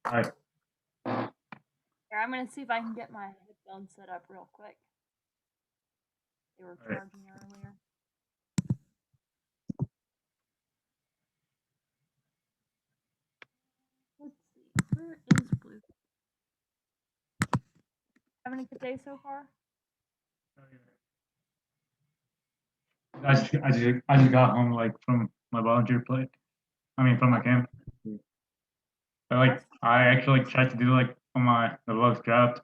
Alright, Here, I'm gonna see if I can get my headphones set up real quick. They were alright. charging earlier. Let's see. Where is Blue? Having a good day so far? I just got home like from my volunteer play. I mean from my Oh, camp. But that's I actually tried to do on my the last draft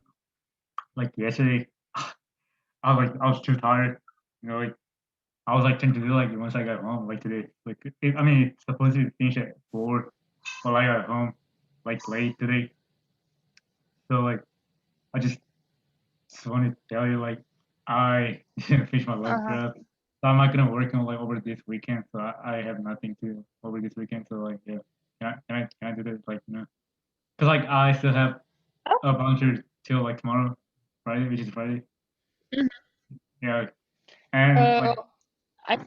yesterday. I was too tired. I was trying to do once I got home today. I mean it's supposed to finish at 4, but I got home late today. So I just wanted to tell you I didn't finish my last uh-huh. draft. So I'm not gonna work on over this weekend. So I have nothing to do over this weekend. So yeah, can I do this Because I still have Oh. a bunch of till tomorrow, Friday, which is Friday. Mhm. Yeah, and I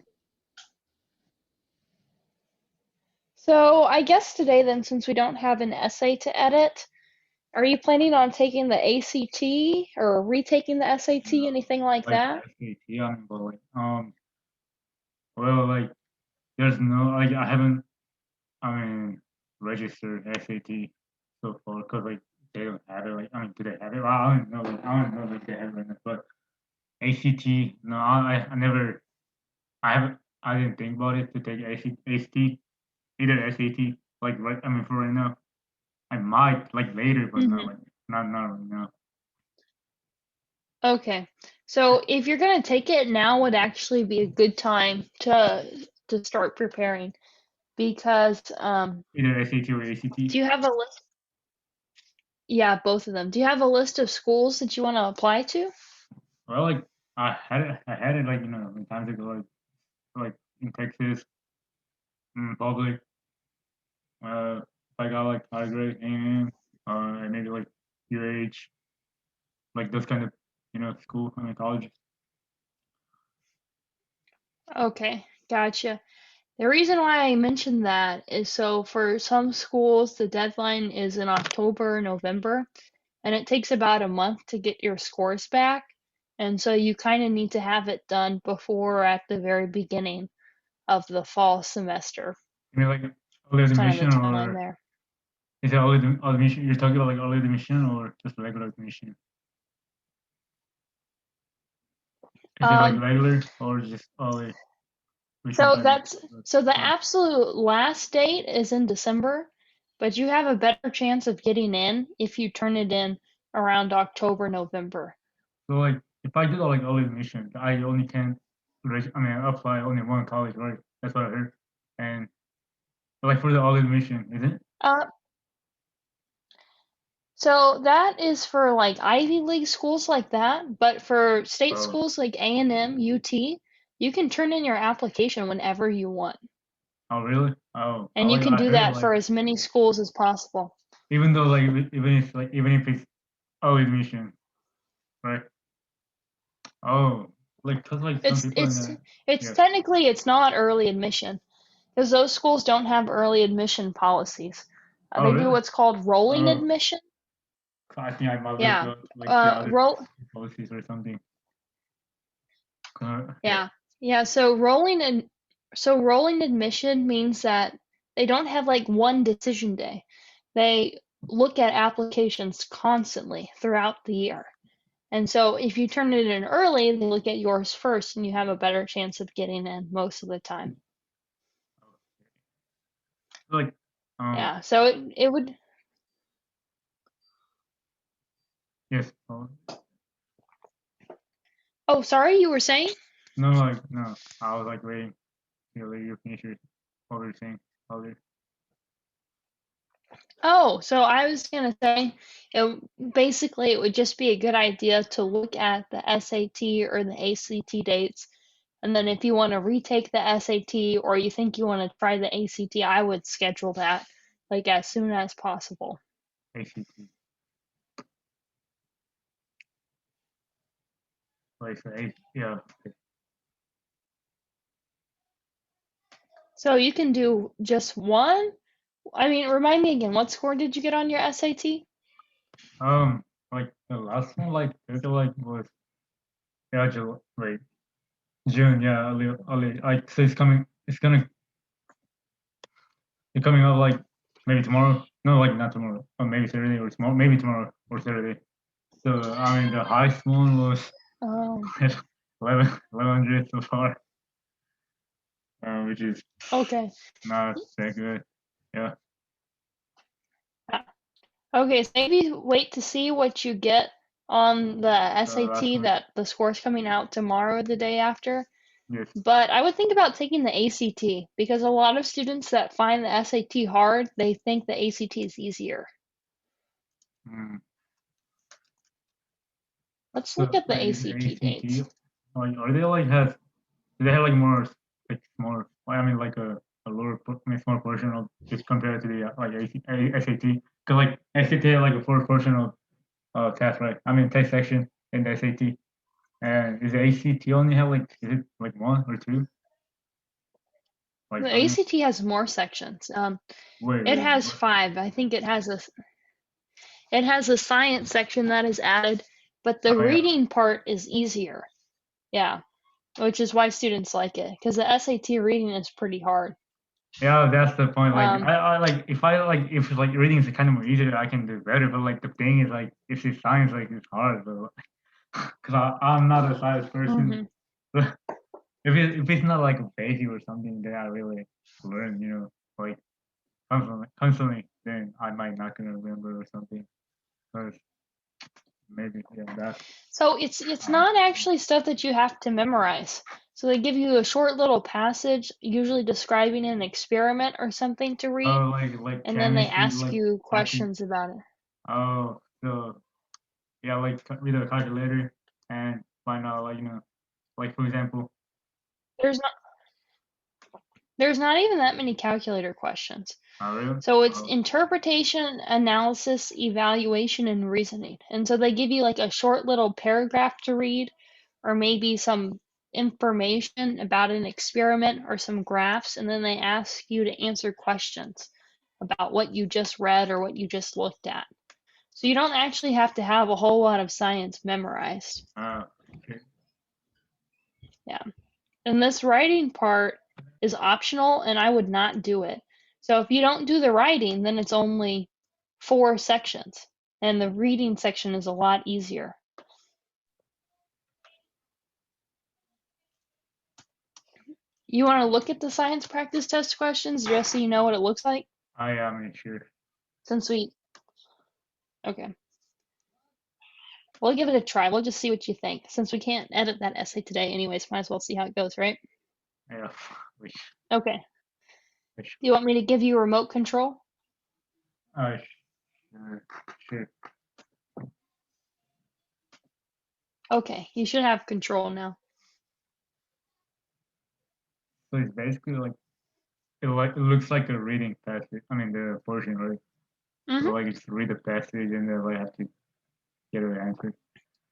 so I guess today then, since we don't have an essay to edit, are you planning on taking the ACT or retaking the SAT, anything like that? SAT, but well there's no I haven't I mean registered SAT so far because they don't have it. I mean, do they have it? Well, I don't know. I don't know if they have it, but ACT. No, I never. I didn't think about it to take ACT, either SAT. Right. I mean, for right now, I might later, but not Hmm. not right now. Okay. So if you're gonna take it now would actually be a good time to start preparing because Either SAT or ACT. do you have a list? Yeah, both of them. Do you have a list of schools that you want to apply to? Well, I had it times ago in Texas, public. I got Tiger, A&M, and maybe UH, those kind of school, I mean colleges. Okay, gotcha. The reason why I mentioned that is so for some schools the deadline is in October, November, and it takes about a month to get your scores back. And so you kind of need to have it done before or at the very beginning of the fall semester. You mean early It's kind of the admission, timeline or there. is it early admission? You're talking about early admission or just regular admission? Is it Um, regular or just early admission so type of that's so the time? absolute last date is in December, but you have a better chance of getting in if you turn it in around October, November. So if I do the early admission, I only can I mean apply only one college, right? That's what I heard. And for the early admission, is it? Uh, so that is for like Ivy League schools like that, but for state Oh, schools like A&M, UT, you can turn in your application whenever you want. oh really? Oh, And you can I do heard that for as many schools as possible. even though even if it's early admission, right? Oh, cause some It's people in it's the it's yeah. technically it's not early admission because those schools don't have early admission policies. Oh They do really? what's called rolling Oh, admission. I think I might look Yeah. up the other Roll policies or something. Yeah. Yeah. Yeah, so rolling admission means that they don't have like one decision day. They look at applications constantly throughout the year. And so if you turn it in early, they look at yours first and you have a better chance of getting in most of the time. Like, um, Yeah, so it would yes. Oh, sorry, you were saying? No, no. I was waiting till you finish what you're saying. Earlier. Oh, so I was gonna say, basically it would just be a good idea to look at the SAT or the ACT dates, and then if you want to retake the SAT or you think you want to try the ACT, I would schedule that like as soon as possible. ACT. So yeah. So you can do just one I mean, remind me again, what score did you get on your SAT? Like the last one, like I feel like was yeah, wait, June, yeah, early, like so it's coming out like maybe tomorrow. No, like not tomorrow, or maybe Saturday or tomorrow, maybe tomorrow or Saturday. So I mean, the highest one was Oh, 1100 so far, which is okay. not that good. Yeah. Uh, Okay, so maybe wait to see what you get on the The last SAT one, that the score's coming out tomorrow or the day after. yes. But I would think about taking the ACT because a lot of students that find the SAT hard, they think the ACT is easier. Mm. Let's So look at the like ACT ACT, dates. like are they like has do they have like more like more? I mean like a lower, I mean, small portion of just compared to the like SAT? Because like SAT had like a fourth portion of test, right? I mean test section in the SAT, and is the ACT only have like is it like one or two? Like The how many? ACT has more sections. It Wait, has what? five. I think it has a science section that is added, but the Oh yeah, reading part is easier. Yeah, which is why students like it because the SAT reading is pretty hard. yeah. That's the point. Like Um, I like if like reading is kind of more easier, I can do better. But like the thing is like if it's science, like it's hard, but because I'm not a science person. mhm. If it's not like a basic or something that I really learn, like constantly, then I might not gonna remember or something. Because maybe yeah, that's So it's um, not actually stuff that you have to memorize. So they give you a short little passage, usually describing an experiment or something to read, oh like and then they chemistry, ask like you calcul. questions about it. Oh, so yeah, like read a calculator and find out like like for example, There's not there's not even that many calculator questions. oh really? So it's Oh, interpretation, analysis, evaluation, and reasoning. And so they give you like a short little paragraph to read, or maybe some information about an experiment or some graphs, and then they ask you to answer questions about what you just read or what you just looked at. So you don't actually have to have a whole lot of science memorized. okay. Yeah. And this writing part is optional, and I would not do it. So if you don't do the writing, then it's only 4 sections, and the reading section is a lot easier. You want to look at the science practice test questions just so you know what it looks like? I am sure. Since we, okay, we'll give it a try. We'll just see what you think. Since we can't edit that essay today, anyways, might as well see how it goes, right? Yeah, wish, Okay. wish. Do you want me to give you remote control? Uh, sure, sure. Okay, you should have control now. So it's basically like it looks like a reading passage. I mean the portion, right? So Mm-hmm. like just read the passage and then I have to get an answer.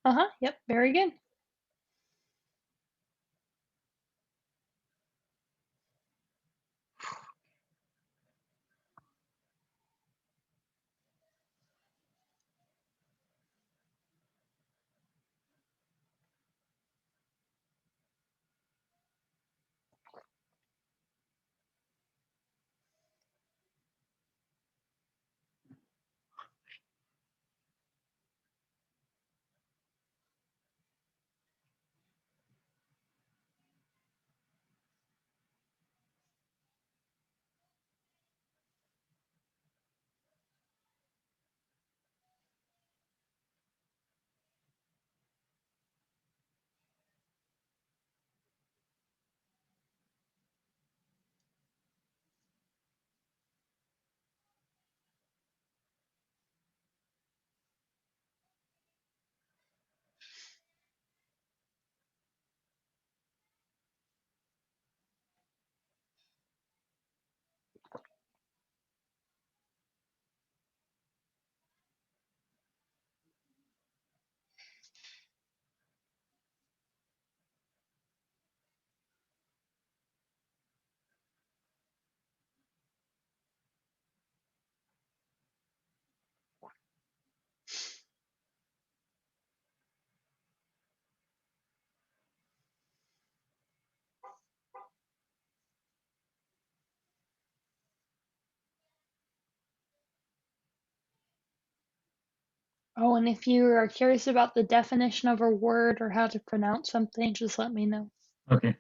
Uh-huh. Yep. Very good. Oh, and if you are curious about the definition of a word or how to pronounce something, just let me know. Okay.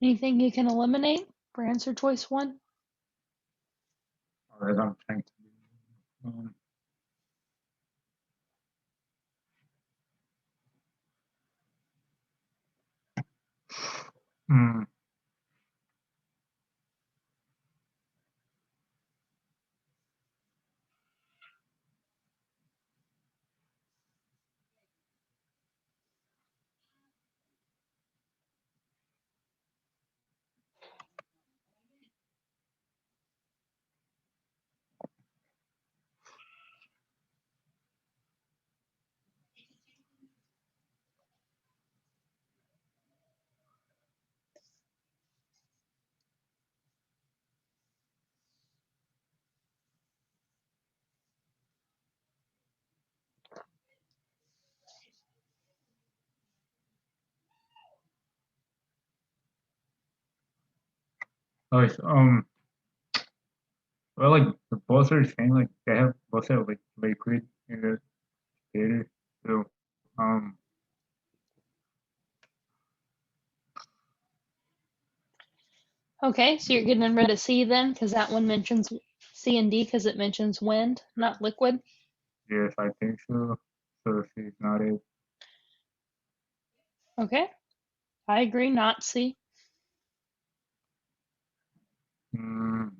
Anything you can eliminate for answer choice one? All right, I'm trying to do. Hmm. Okay, so, well, like the both are the same. Like they have both have like liquid in the theater. So, um, Okay, so you're getting rid of C then, because that one mentions C and D because it mentions wind, not liquid. yes, I think so. So she's not it. Okay, I agree, not C. Mm,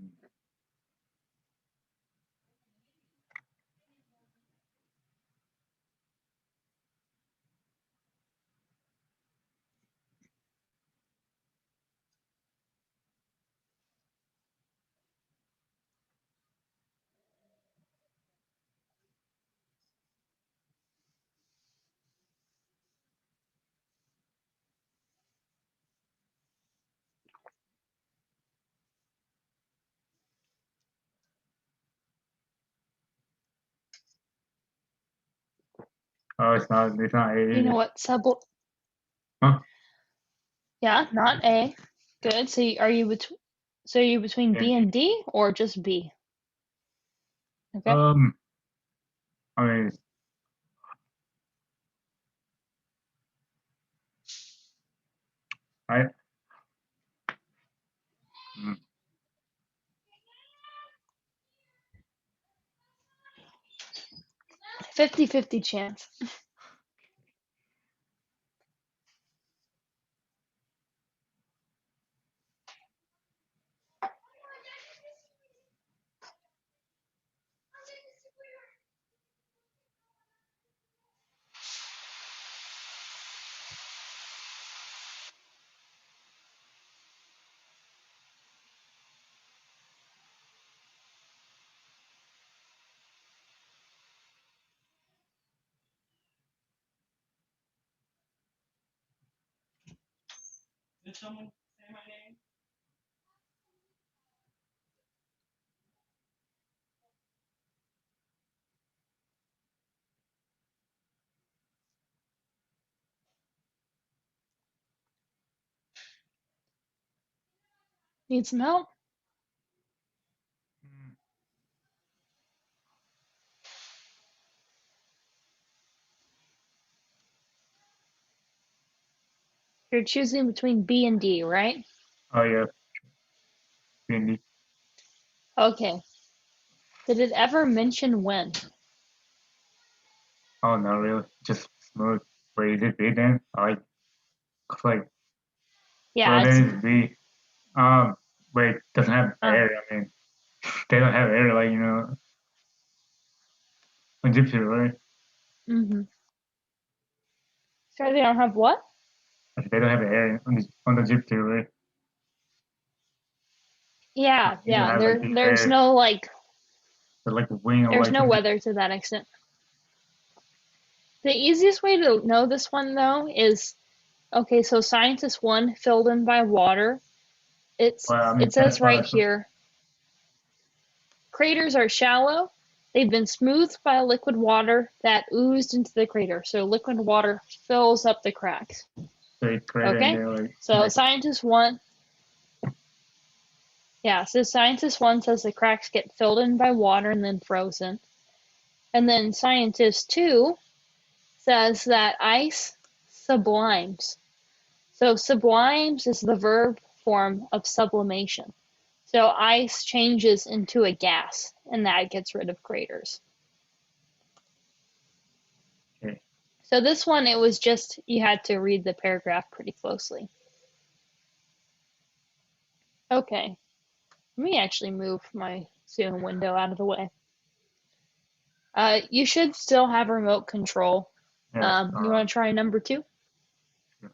oh, it's not. It's not A You know either. what Huh? Yeah, not A. Good. So are you between And B D. and D or just B? Okay. Um, I mean, I, mm, 50-50 chance. Need some help? mm, You're choosing between B and D, right? oh yeah, Cindy. Okay. Did it ever mention when? Oh, not really, just smooth. Wait, is it B then? I like, 'cause, like, well, Yeah, it's then it's B. Wait, doesn't have uh air. I mean, they don't have air, like, on Jupiter, right? mhm. Sorry, they don't have what? Like, they don't have air on the Jupiter, right? Yeah, They don't yeah. have like There the there's air, no like like the wing or there's like no something. weather to that extent. The easiest way to know this one though is okay, so scientist one filled in by water. Well, I mean, It that's says why. right here, craters are shallow. They've been smoothed by liquid water that oozed into the crater. So liquid water fills up the cracks. So it's greater and Okay? they're like, So scientist one, yeah, so scientist one says the cracks get filled in by water and then frozen. And then scientist two says that ice sublimes. So sublimes is the verb form of sublimation. So ice changes into a gas, and that gets rid of craters. okay. So this one, it was just, you had to read the paragraph pretty closely. Okay, let me actually move my Zoom window out of the way. You should still have remote control. Yeah. You want to try number two? Sure.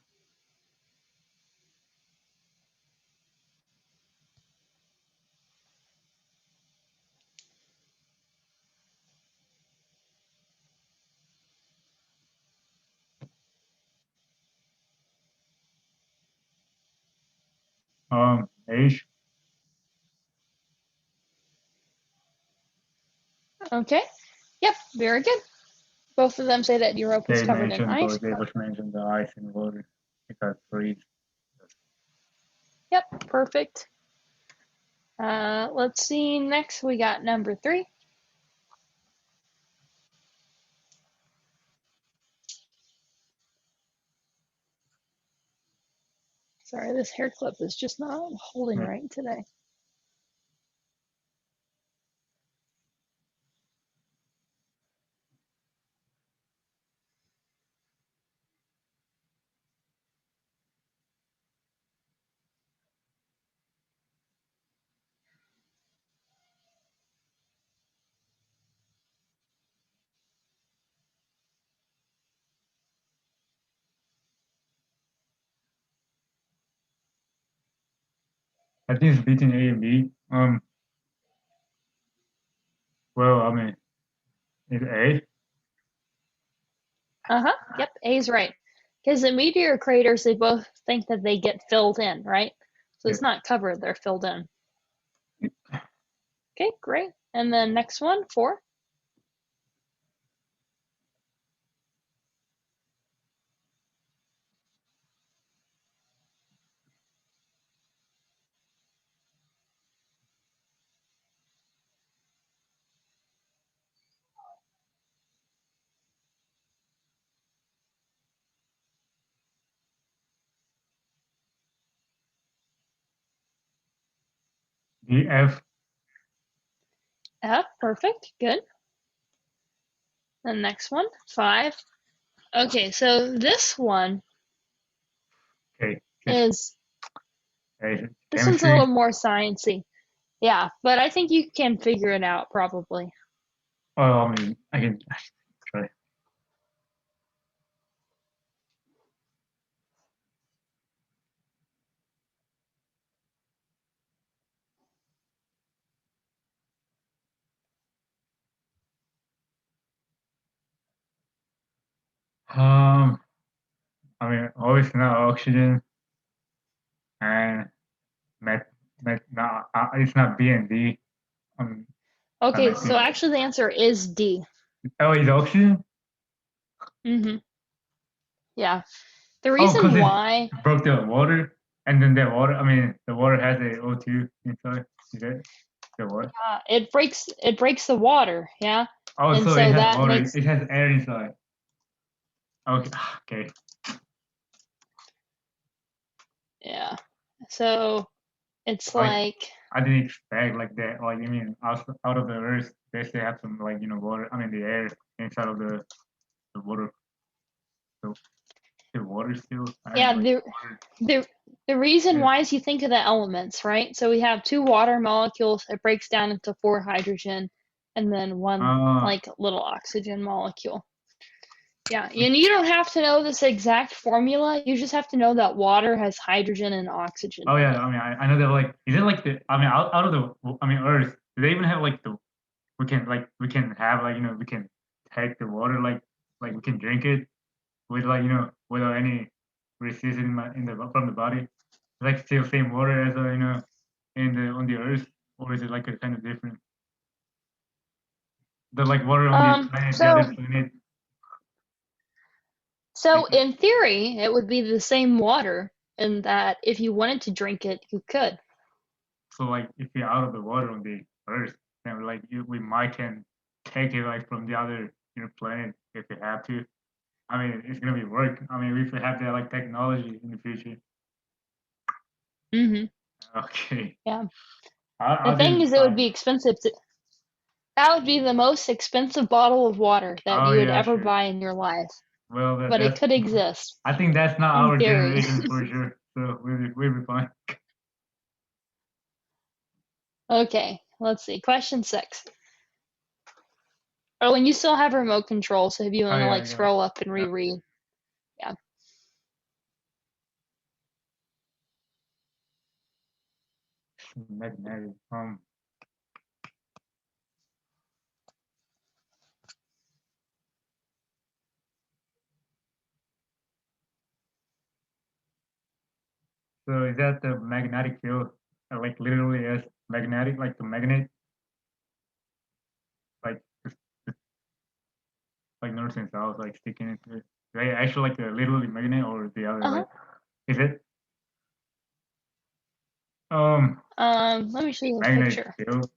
Age, Okay. Yep, very good. Both of them say that Europe is they covered in mentioned, ice. but they was mentioned the ice and water. It got freeze. Yep, perfect. Let's see. Next, we got number three. Sorry, this hair clip is just not holding Yeah. right today. I think it's between A and B. Well, I mean, it's A. Uh-huh. Yep, A is right. Because the meteor craters, they both think that they get filled in, right? So Yeah. it's not covered, they're filled in. Okay, great. And then next one, four. EF. F, perfect, good. The next one, 5. Okay, so this one Okay. is, Okay. this one's a Chemistry. little more sciencey. Yeah, but I think you can figure it out probably. Oh, I mean, I can try. Um, I mean, always not oxygen and no, it's not B and D. Um, I Okay, mean, so actually the answer is D. oh, it's oxygen. Mm-hmm. Yeah. The Oh, because reason it why, broke the water, and then the water. I mean, the water has a O2 inside. Is that the water? it breaks the water, yeah? Oh, And so it so has that water. makes, It has air inside. Okay. Okay. yeah. So it's Like like, I didn't expect like that. Like I mean, out of the earth, they still have some like water. I mean, the air inside of the water. So the water still and yeah, like the water. the the reason Yeah. why is you think of the elements, right? So we have 2 water molecules, it breaks down into 4 hydrogen, and then 1 Uh, like little oxygen molecule. Yeah, and you don't have to know this exact formula. You just have to know that water has hydrogen and oxygen oh in yeah. it. I mean, I know that like is it like the I mean out of the I mean Earth. Do they even have like the we can have like we can take the water like we can drink it with like without any resistance in the from the body. It's like still same water as in the on the earth, or is it like a kind of different? The like water on the Um, planet, the other so planet. so Is it, in theory, it would be the same water, in that if you wanted to drink it, you could. so like if we're out of the water on the earth, then like we might can take it like from the other planet if we have to. I mean, it's gonna be work. I mean, if we have that like technology in the future. Hmm. Okay. Yeah. The I thing didn't. is, it would be expensive to, that would be the most expensive bottle of water that Oh you would yeah, ever sure. buy in your life, Well, but it that's. could exist I think that's not in our theory. generation for sure. So we'll be fine. Okay, let's see. Question 6. Oh, and you still have remote control, so if you Oh want to yeah, like yeah, scroll up and yeah. reread, yeah. Magnetic. So is that the magnetic field? Like literally as magnetic, like the magnet, like just like north and south, like sticking into it. They actually like the literally magnet or the other Uh-huh. like is it um Let me show you a magnetic picture. field?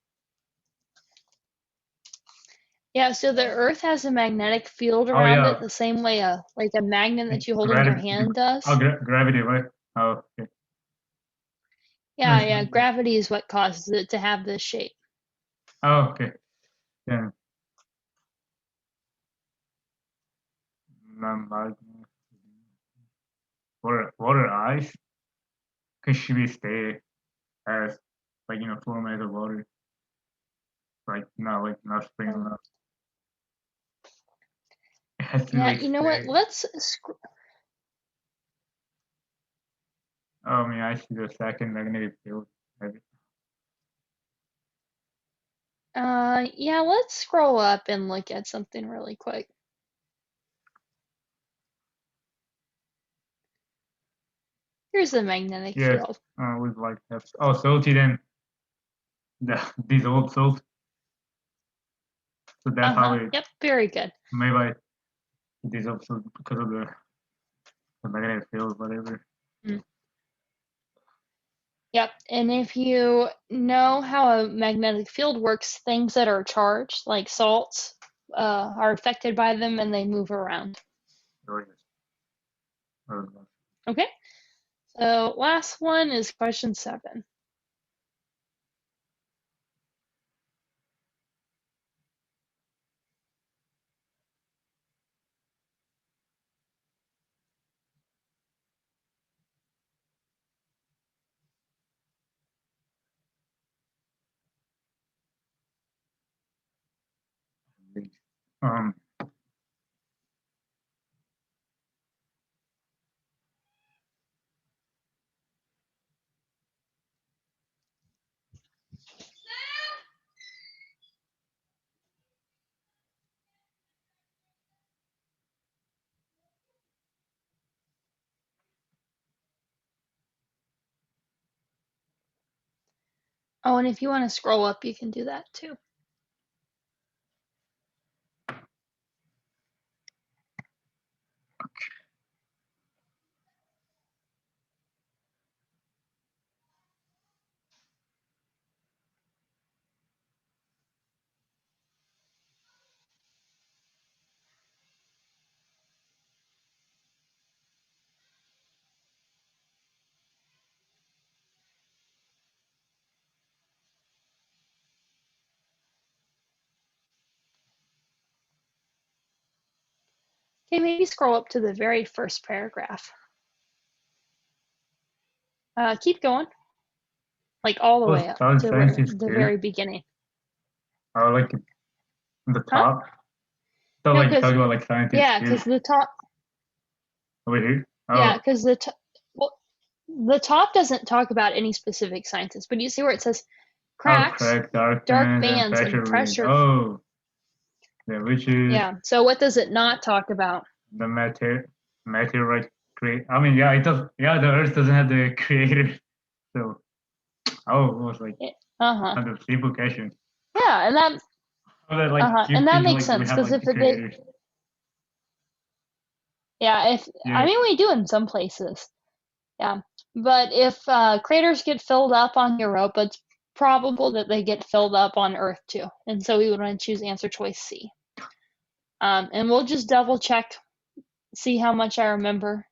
Yeah, so the Earth has a magnetic field Oh around it yeah, the same way a like a magnet the that you hold in your gravity. hand does. Gravity, right? Oh, okay. Yeah, yeah, gravity is what causes it to have this shape. Oh, okay. Yeah. Non-magnet. Water ice. Could she be stay as like form as a water, like not spring Um, enough. It has to yeah, like you know what? stay. Oh, I mean, I see the second magnetic field. Maybe. Yeah, let's scroll up and look at something really quick. Here's the magnetic Yes, field. with like have salty then the dissolved salt. So that's how Uh-huh. it Yep, very good. maybe it dissolves salt because of the magnetic field, whatever. Mm. Yep, and if you know how a magnetic field works, things that are charged, like salts, are affected by them and they move around. So yes. Okay, so last one is question 7. Um, Oh, and if you want to scroll up, you can do that too. Okay, maybe scroll up to the very first paragraph. Keep going, like all the way up sound to science where is the good. very beginning. Or like the Huh? top. So No, like because talk about like science is yeah, good because the top, over here. yeah, Oh, because well, the top doesn't talk about any specific scientists, but you see where it says oh, cracks, crack, dark darkness, and bands, and pressure reading. pressure. Oh, yeah, which is Yeah. So what does it not talk about? the meteorite create. I mean, yeah, it does. Yeah, the Earth doesn't have the creator. So, oh, it was like Uh-huh. kind of simple question. Yeah, and that Oh, that like uh-huh, you and that think makes like we sense have because like if the they creators. yeah, if I Yeah. mean we do in some places. Yeah. But if craters get filled up on Europa, it's probable that they get filled up on Earth too. And so we would want to choose answer choice C. And we'll just double check, see how much I remember.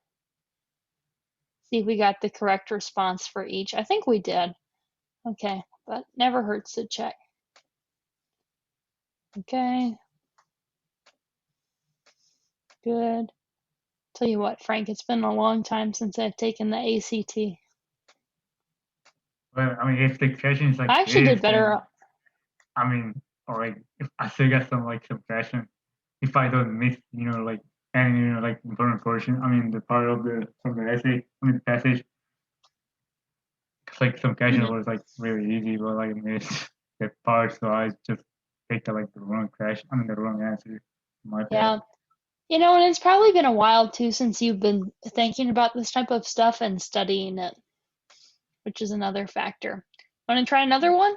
See if we got the correct response for each. I think we did. Okay, but never hurts to check. Okay. Good. Tell you what, Frank, it's been a long time since I've taken the ACT. Well, I mean, if the question is like I actually this, did better. then I mean, or like if I still get some like some question, if I don't miss, like any, like important portion. I mean, the part of the from the essay, I mean, the passage. 'Cause, like some question Mhm. was like really easy, but like I missed that part, so I just picked like the wrong question. I mean, the wrong answer. My bad. Yeah. And it's probably been a while too since you've been thinking about this type of stuff and studying it, which is another factor. Want to try another one?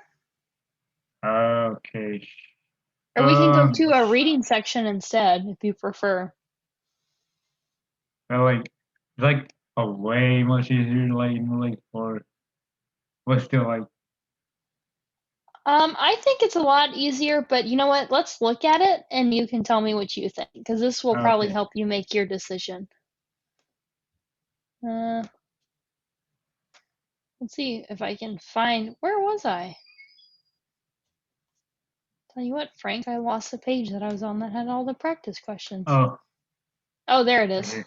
Okay. Or we can go Um. to a reading section instead if you prefer. Well, like it's like a way much easier, like like or but still like I think it's a lot easier, but you know what? Let's look at it and you can tell me what you think, because this will probably okay. help you make your decision. Uh, let's see if I can find, where was I? Tell you what, Frank, I lost the page that I was on that had all the practice questions. Oh, Oh, there it right is. here.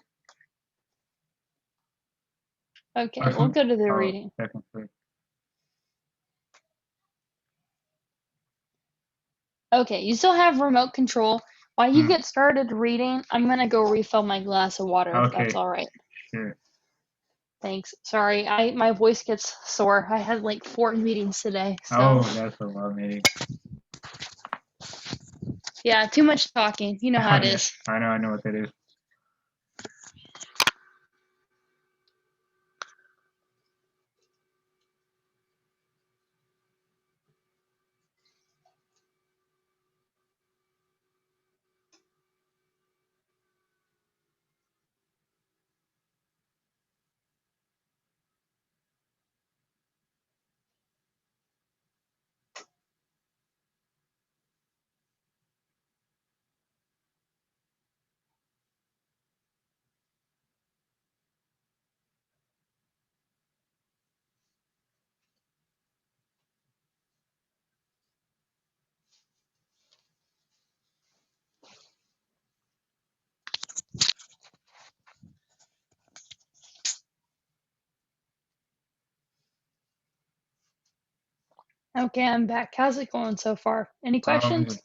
Okay, we'll Person. go to the Oh, reading. technically. Okay, you still have remote control. While you Hmm. get started reading, I'm gonna go refill my glass of water if that's Okay. all right. Sure. Thanks. Sorry, my voice gets sore. I had like 4 meetings today, so Oh, that's a lot, maybe. yeah, too much talking. You know how Oh it yeah. is. I know what that is. Okay, I'm back. How's it going so far? Any Um, questions?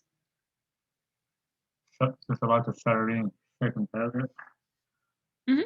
just about to start reading second paragraph. Mhm.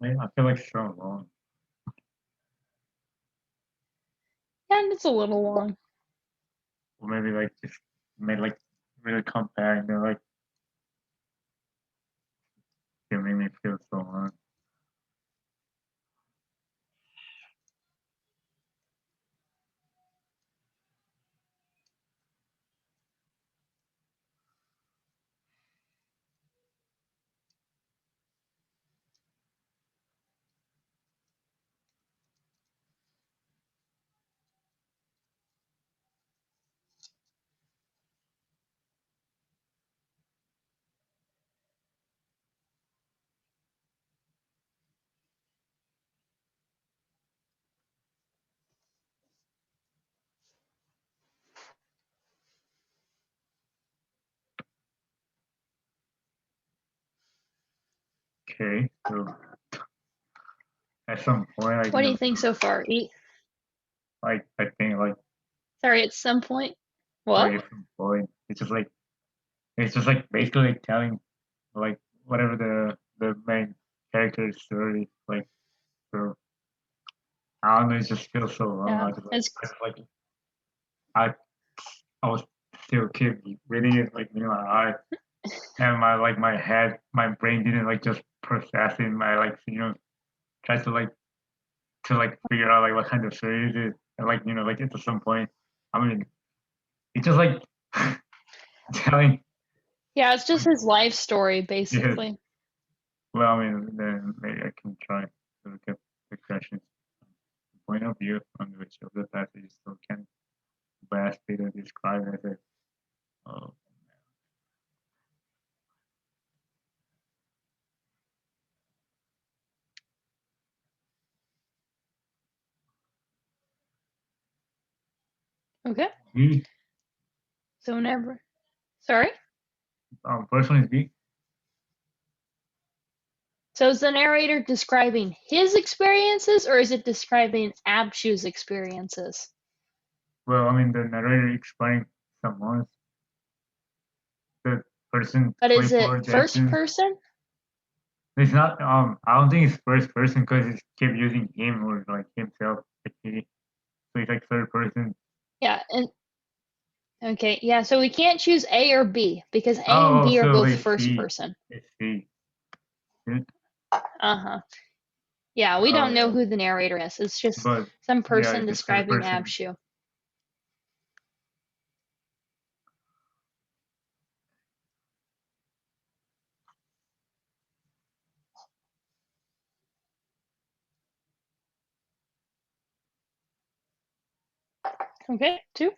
I feel like so long. And it's a little long. Or maybe like just made like really compact. They're like they made me feel so long. Okay, so at some point, What do you think so far? like I think like Sorry, at some point. What? at some point, it's just like basically like telling like whatever the main character's story. Like so, I don't know. It just feels so long. Yeah, it's I I was still keep reading it like my eye and my like my head, my brain didn't like just process it. My like try to like figure out like what kind of series it is. And like like at some point, I mean, it's just like telling. yeah, it's just his life story Yes. basically. Well, I mean, then maybe I can try to look at the questions point of view on which of the passages so can best be described as a oh, Okay. B. So whenever. Sorry. First one is B. So is the narrator describing his experiences or is it describing Abshu's experiences? Well, I mean, the narrator explains someone's the person But is played for it first Jackson. person? It's not. I don't think it's first person because it's keep using him or like himself. Like he, so it's like third person. Yeah, and okay, yeah, so we can't choose A or B because A and Oh, B are so both they first see. person. They see. Good. Uh-huh. Yeah, we Oh don't know yeah, who the narrator is. It's just but some yeah, person it's just third describing person. Abshu. Okay, two.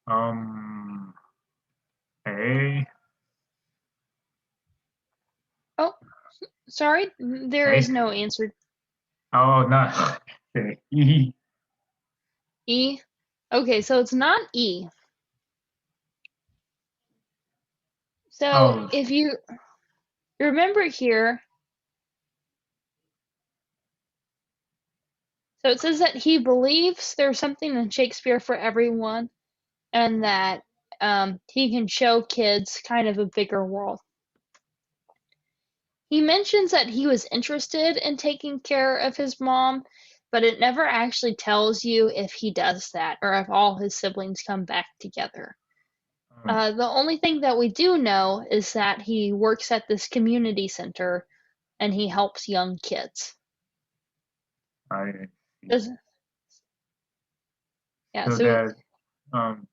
Um. A. Oh, sorry, there is A. no answer. Oh no. E. E. Okay, so it's not E. So Oh. if you remember here, so it says that he believes there's something in Shakespeare for everyone and that he can show kids kind of a bigger world. He mentions that he was interested in taking care of his mom, but it never actually tells you if he does that or if all his siblings come back together. Oh, The only thing that we do know is that he works at this community center and he helps young kids. I see. Does, yeah, So so that um.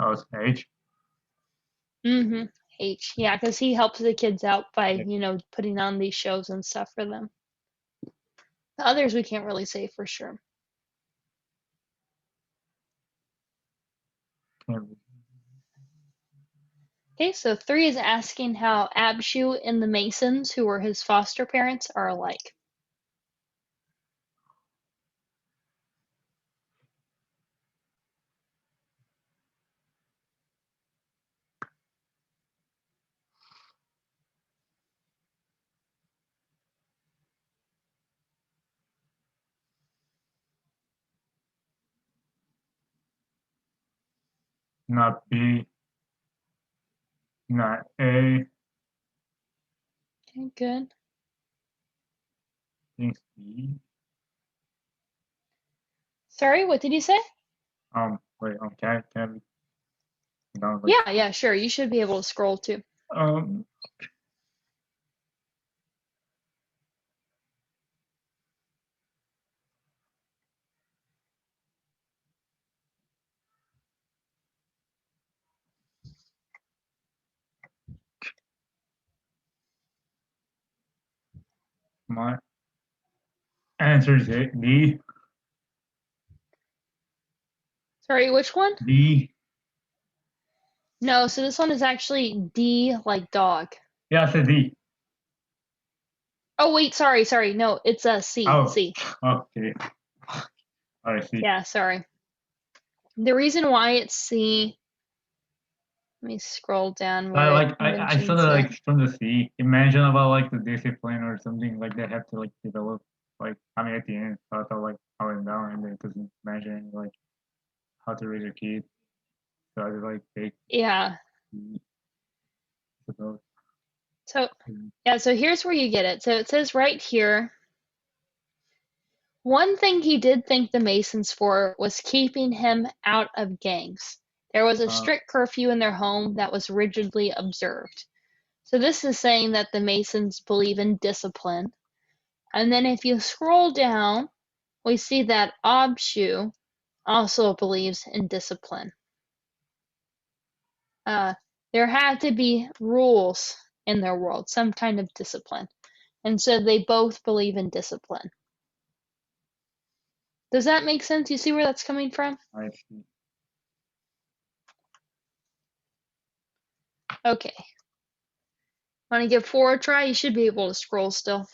Oh, it's H. Mm-hmm. H. Yeah, because he helps the kids out by, Like, putting on these shows and stuff for them. The others we can't really say for sure. can't- Okay, so 3 is asking how Abshu and the Masons, who were his foster parents, are alike. not B, not A, Okay, good. think C. Sorry, what did you say? Wait, can I down like Yeah, sure. You should be able to scroll too. um my answer is A, D, Sorry, which one? D. No, so this one is actually D like dog. Yeah, I said D. Oh wait, sorry. No, it's a C. Oh, C. okay. I see. Yeah, sorry. The reason why it's C, let me scroll down I where it like I saw mentions that it. like from the C. Imagine about like the discipline or something like they have to like develop like I mean at the end so I thought like I went down and it doesn't mention like how to raise a kid. So I just like take Yeah. C about So so here's where you get it. So it says right here, one thing he did thank the Masons for was keeping him out of gangs. There was a strict curfew in their home that was rigidly observed. So this is saying that the Masons believe in discipline. And then if you scroll down, we see that Abshu also believes in discipline. There had to be rules in their world, some kind of discipline. And so they both believe in discipline. Does that make sense? You see where that's coming from? I see. Okay. Want to give 4 a try? You should be able to scroll still.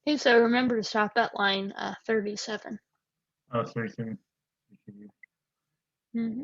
Okay, so remember to stop at line 37. Oh, sorry, sorry. Mm-hmm.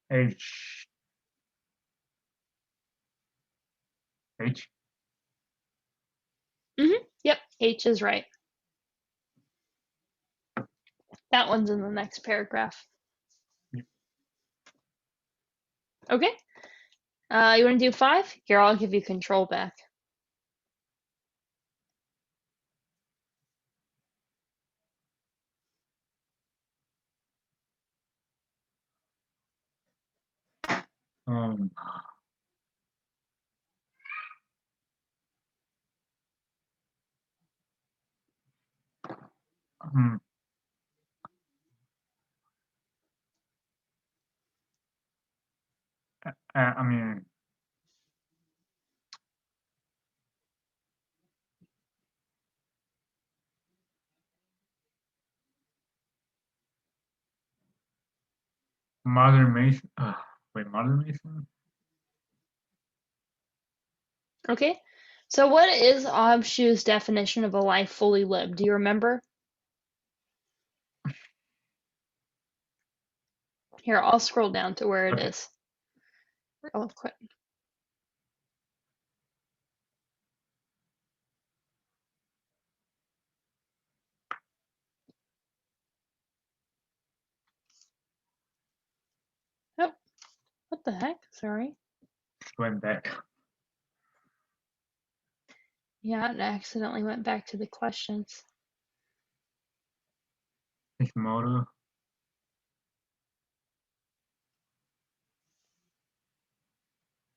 H H. Mm-hmm. Yep, H is right. That one's in the next paragraph. Okay. You want to do 5? Here, I'll give you control back. Um Hmm. I mean, Mother Mason. Wait, Mother Mason? Okay. So what is Abshu's definition of a life fully lived? Do you remember? Here, I'll scroll down to where it Okay. is real quick. Oh, what the heck? Sorry. Went back. Yeah, it accidentally went back to the questions. His motto.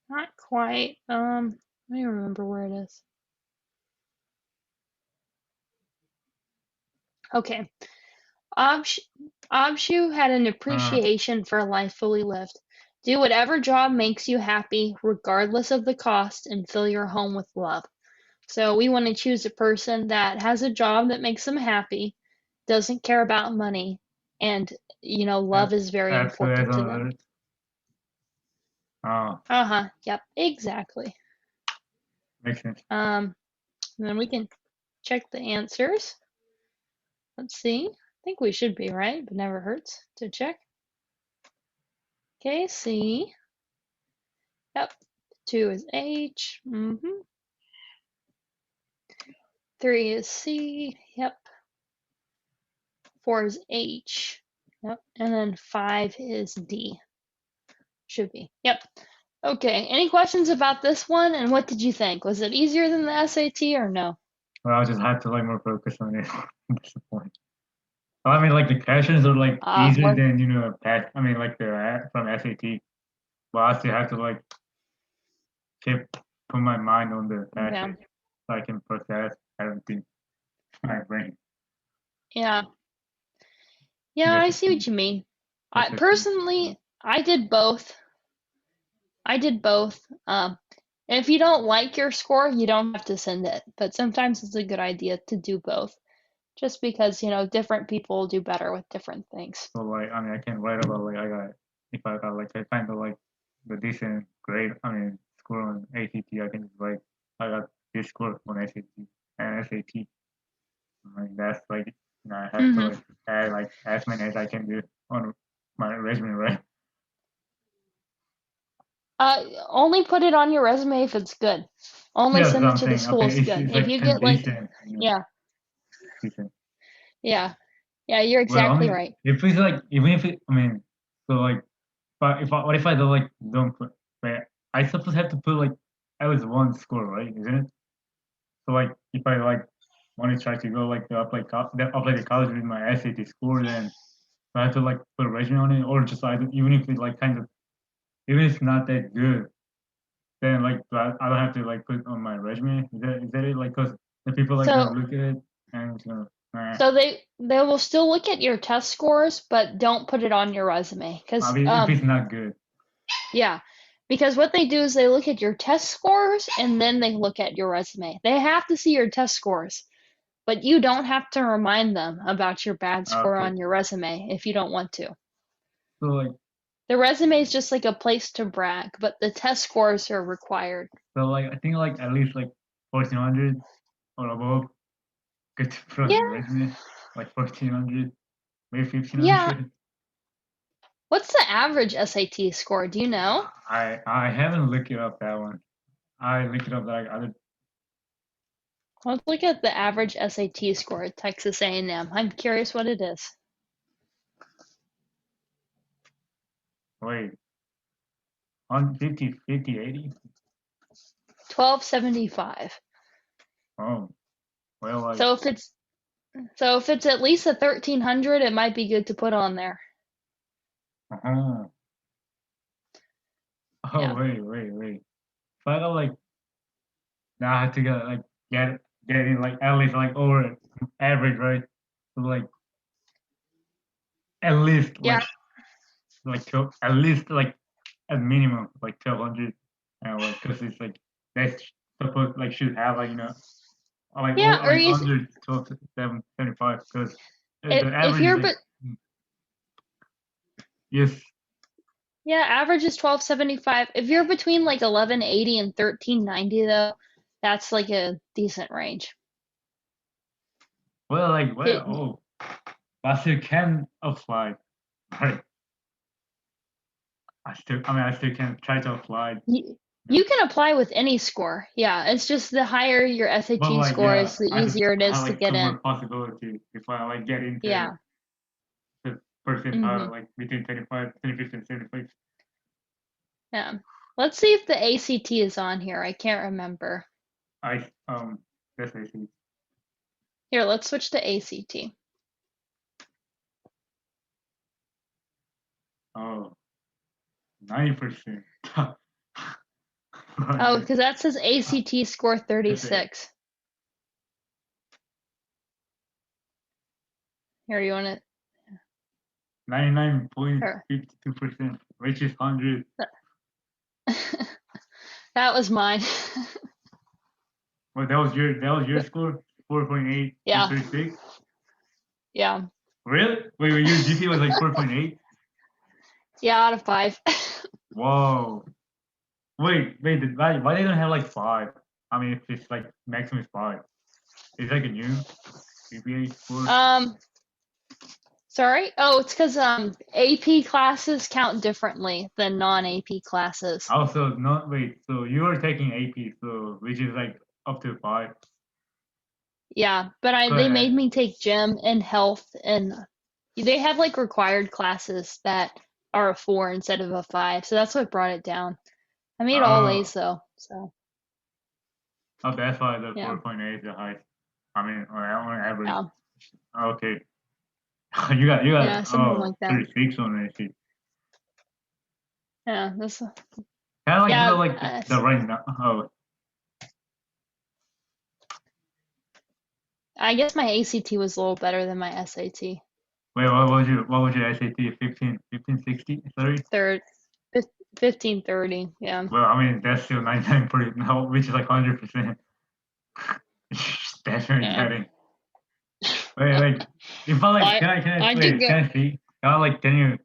Not quite. Let me remember where it is. Okay. Abshu had an Uh, appreciation for a life fully lived. Do whatever job makes you happy, regardless of the cost, and fill your home with love. So we want to choose a person that has a job that makes them happy, doesn't care about money, and love is very absolutely as important to on them. Earth. Oh, Uh-huh. Yep, exactly. makes sense. And then we can check the answers. Let's see. I think we should be right, but never hurts to check. Okay, C. Yep. 2 is H. 3 is C. Yep. 4 is H. Yep. And then 5 is D. Should be. Yep. Okay. Any questions about this one? And what did you think? Was it easier than the SAT or no? Well, I just had to like more focus on it. That's the point. Well, I mean, like the questions are like easier More. than past. I mean, like the from SAT. But I still have to like keep put my mind on the Yeah. passage so I can process everything in my brain. Yeah. Yeah, The I see SAT, what you mean. I SAT. personally, I did both. I did both. And if you don't like your score, you don't have to send it. But sometimes it's a good idea to do both, just because, different people do better with different things. So like, I mean, I can write about like I got if I got like I find the like the decent grade. I mean, score on ACT. I can just write I got this score on SAT and SAT. Like that's like I have to hmm like add like as many as I can do on my resume, right? Only put it on your resume if it's good. Only Yeah, that's send what it I'm to the saying. school Okay, if it's good. it's If like you get like, condition, yeah, decent. yeah, yeah, you're Well, I exactly mean, right. if it's like even if it, I mean, so like, but if I, what if I don't like don't put, but I suppose have to put like at least one score, right? Isn't it? So like if I like want to try to go like apply to college with my SAT score, then I have to like put a resume on it, or just like even if it like kind of even if it's not that good, then like I don't have to like put it on my resume. Is that it? Like, cause the people like So, gonna look at it and it's gonna so they will still look at your test scores, but don't put it on your resume, I because mean if it's not good. yeah, because what they do is they look at your test scores and then they look at your resume. They have to see your test scores, but you don't have to remind them about your bad score Okay, on your resume if you don't want to. so like The resume is just like a place to brag, but the test scores are required. I think like at least like 1400 or above good to put on the Yeah, resume. Like 1400, maybe yeah. 1500. What's the average SAT score? Do you know? I haven't looked it up that one. I looked it up like other. Let's look at the average SAT score at Texas A&M. I'm curious what it is. Wait, on 50, 50, 80. 1275. Oh, well, like, So if it's at least a 1300, it might be good to put on there. oh, oh, Yeah. wait. If I got like, now I have to get like get in like at least like over average, right? So like at least Yeah. like 12, at least like at minimum like 1200, and like because it's like that's supposed like should have like like Yeah, or like you under 12,775 because the if average is you're like but yes. yeah, average is 1275. If you're between like 1180 and 1390 though, that's like a decent range. Well, like It, well, but I still can apply. Right? I still can try to apply. you, you can apply with any score. Yeah, it's just the higher your But SAT like score yeah, is, the I just easier it have is to like get two in. more possibilities if I like get into Yeah. the percentile Hmm. like between 25, 25 and 75. Yeah. Let's see if the ACT is on here. I can't remember. I that's basically Here, let's switch to ACT. oh 90%. Oh, because that says ACT score That's it. 36. Here, you want to? Here. 99.52%, which is 100. That was mine. Well, that was your score, 4.8 to Yeah. 36. Yeah. Really? Wait, your GP was like 4.8? Yeah, out of 5. Whoa. Why they don't have like 5? I mean, if it's like maximum is 5. It's like a new GPA score. Sorry. Oh, it's because AP classes count differently than non-AP classes. Also, not wait. So you are taking AP, so which is like up to 5. Yeah, but they Correct. made me take gym and health, and they have like required classes that are a 4 instead of a 5, so that's what brought it down. I made all Oh, A's though, so oh, that's why the yeah, 4.8 is the highest. I mean, on average. yeah, Okay. You got yeah, something like that. 36 on AP. Yeah, this, Kind of like yeah. like the right now. Oh, I guess my ACT was a little better than my SAT. wait, what was your SAT? 1560, 30? Third, 1530. Yeah, Well, I mean that's still 99%, no, which is like 100%. That's very yeah. exciting. Wait, like if I like, I can I I did wait? good. Can I see? Can I like? Can you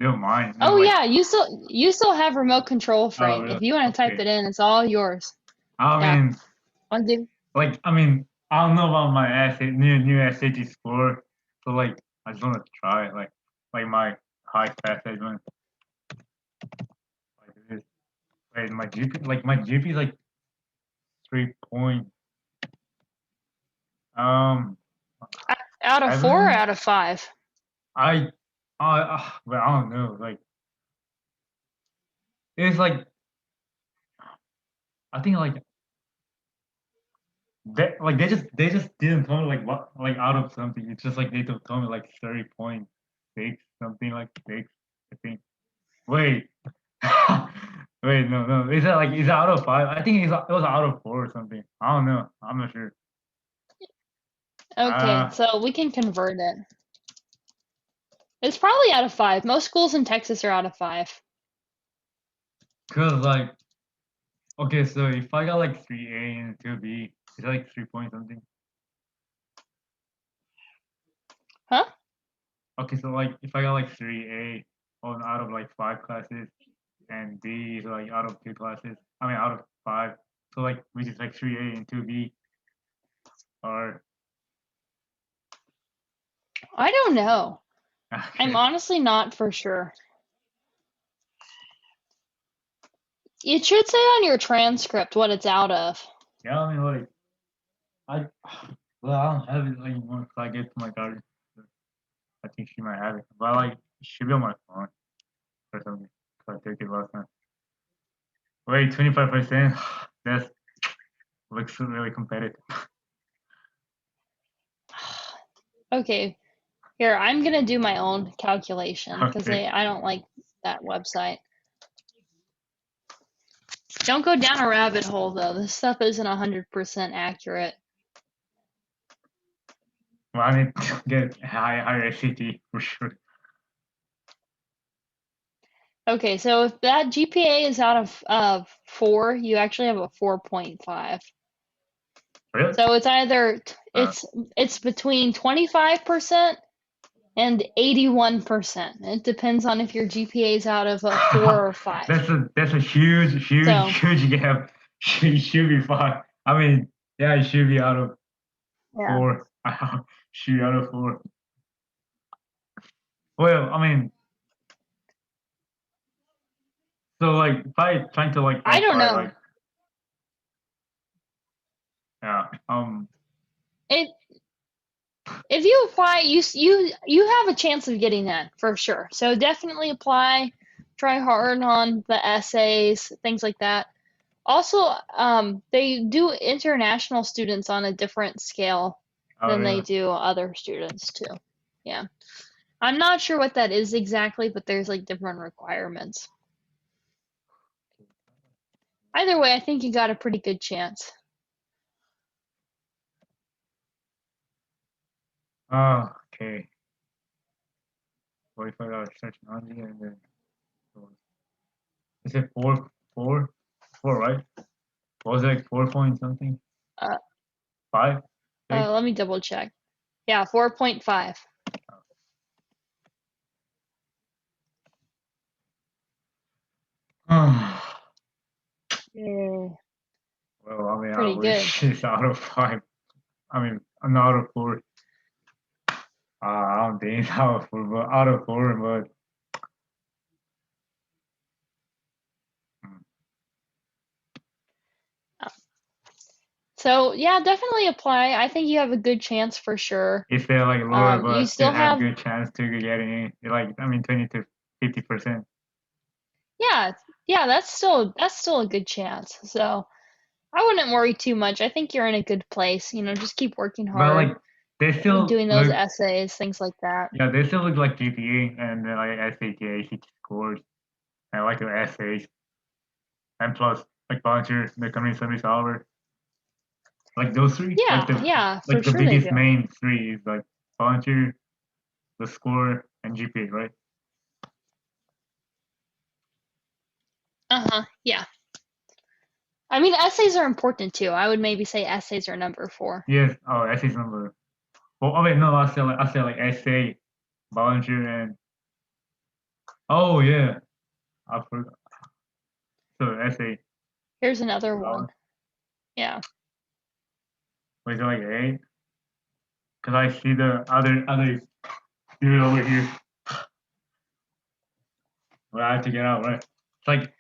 do mine? And Oh like, yeah, you still have remote control, oh, Frank. If really? you want to type Okay. it in, it's all yours. I Yeah, mean, I'll give. like, I mean, I don't know about my new SAT score, so like, I just want to try like my high pass one. Like this. Wait, my GP is like 3 point. Um, Out of 4 or 7. out of 5? I, but I don't know. Like, it's like I think like they just didn't tell me like what like out of something. It's just like they don't tell me like 30.6 something like 6. I think. Wait, wait, no. Is it out of 5? I think it was out of 4 or something. I don't know. I'm not sure. Okay, so we can convert it. It's probably out of 5. Most schools in Texas are out of 5. Cause like okay, so if I got like 3A and 2B, is that like 3 point something? Huh? Okay, so like if I got like 3A on out of like 5 classes and B is like out of 2 classes, I mean out of 5, so like which is like 3A and 2B or I don't know. I'm okay. honestly not for sure. It should say on your transcript what it's out of. Yeah, I mean like I well I don't have it anymore because I gave it to my daughter. So I think she might have it, but like it should be on my phone or something. So I took it last time. Wait, 25%. That's looks really competitive. Okay, here, I'm gonna do my own calculation because Okay. I don't like that website. Don't go down a rabbit hole though. This stuff isn't 100% accurate. Well, I need to get higher SAT for sure. Okay, so if that GPA is out of 4, you actually have a 4.5. Really? So it's either Uh, it's between 25% and 81%. It depends on if your GPA is out of a 4 or 5. that's a So, huge gap. It should be fine. I mean, yeah, it should be out of yeah. 4. Should be out of 4. Well, I mean, so like if I trying to like I don't apply know. like yeah It If you apply, you have a chance of getting that for sure. So definitely apply. Try hard on the essays, things like that. Also, they do international students on a different scale oh than they yeah. do other students too. Yeah. I'm not sure what that is exactly, but there's like different requirements. Either way, I think you got a pretty good chance. Oh, okay. $45 search money and then is it 4, right? What was it like 4 point something? Uh, 5? 6? let me double check. Yeah, 4.5. Yeah, Well, I mean, I pretty good. wish it's out of 5. I mean, I'm out of 4. I don't think it's out of 4, but out of 4, but mm, So yeah, definitely apply. I think you have a good chance for sure. if they're like lower, You but still still have have, good chance to get in, like, I mean, 20 to 50%. yeah, yeah, that's still a good chance. So I wouldn't worry too much. I think you're in a good place. Just keep working But hard, like, they still doing those look, essays, things like that. yeah, they still look like GPA and like SAT, ACT scores, and like the essays, and plus like volunteer, the community service hour. Like those three, Yeah, yeah, for like the sure they biggest do. main three is like volunteer, the score, and GPA, right? Uh-huh. Yeah. I mean, essays are important too. I would maybe say essays are number 4. Yes. Oh, essay's number. Well, oh wait, no, I said like essay, volunteer, and oh yeah, I forgot. So essay, Here's another one. volunteer. Yeah. Wait, is it like 8? Because I see the other dude over here. Well, I have to get out, right? It's like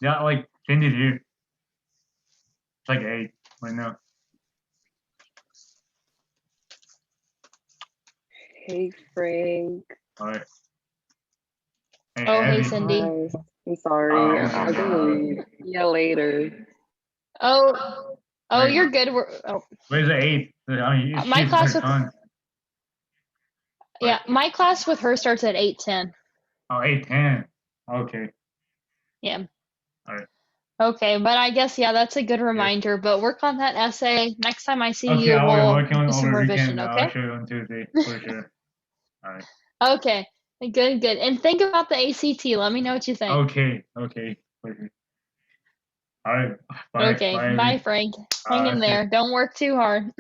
yeah, like Cindy's here. It's like 8 right now. Hey Frank. All right. Hey, Oh, hey, Abby. Cindy. Hi. I'm sorry. Oh, I'll go leave. Yeah, later. Oh, oh, wait, you're good. where's the 8? I mean, My she's class her with son. Yeah, Right. my class with her starts at 8:10. Oh, 8:10. Okay. Yeah. All right. Okay, but I guess yeah, that's a good Yes. reminder. But work on that essay. Next time I see Okay, you, I will we'll work on do some over revision, weekend. I'll okay? show you on Tuesday for sure. All right. Okay. Good, good. And think about the ACT. Let me know what you think. Okay. Okay. For sure. All right. Bye. Okay. Bye, Bye, Abby. Frank. Hang in See you. there. Don't work too hard.